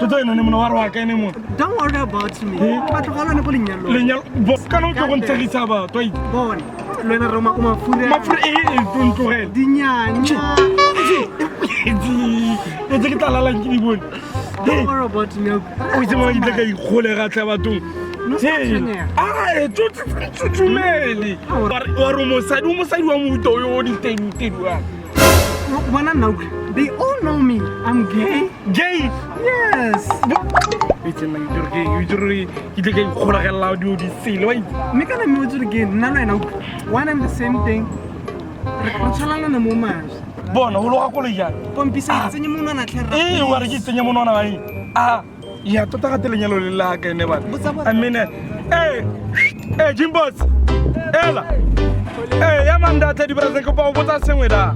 Toto ena ne mona wa re ka ene mona. Don't worry about me. Batho ga lona go lenyalo. Lenyalo bo kana o tlo go ntshegisa ba toi. Bona. Lona roma o mafura. Mafura tlogela. Dinyanya. Etse ke talala ke di bone. Don't worry about me. O itse mo ke tla ka ikgole ga tla bathong. Tutumele. Wa re mosadi wa moto yo di teng wa. Bona now, they all know me. I'm gay. Gay? Yes. It's a man, you're gay. You tla ka ikgola ga la di sele wa. Me kana me o tsere gay. Nna le wena one and the same thing. Re tshwanana na mo mas. Bona ho lo ga kole jana. Pompisa tsenye monwana tlhera. Wa re ke tsenya monwana wa ya tota ga telenyalo le la ka ene bana. I mean Jimbos. Ela. Ya manda tedi brazen ko pa o botsa sengwe da.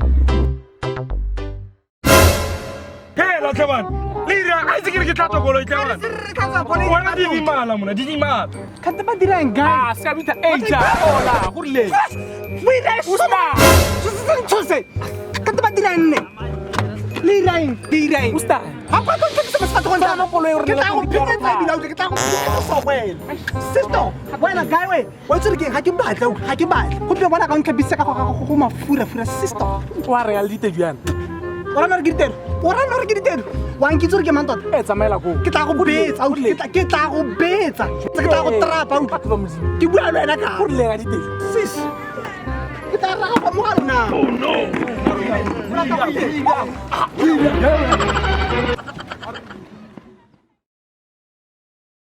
Hela tlaban. Lira a itse ke tla tokolo itla bana. Wena di mala mona di mala. Ka te ba dira enga. Ska bita eja ola go le. We dey usta. Tshose. Ka te ba dira nne. Lirain. Usta. Apa kau kita sama satu orang sama polo yang kita aku pindah saya bilang kita aku software. Sister, wena guy we. Wa tsere ke ha ke batla ha ke batla. Go pe bona ka nka bisa ka go mafura sister. Wa reality jana. Ora no rigiter. Wa nki tsere ke mantot. Tsamaela go. Ke tla go betsa, ke tla go betsa. Ke tla go trapa o. Ke bua le wena ka. Go le ga diteng. Sis. Ke tla ra go mo ga rona. Oh no.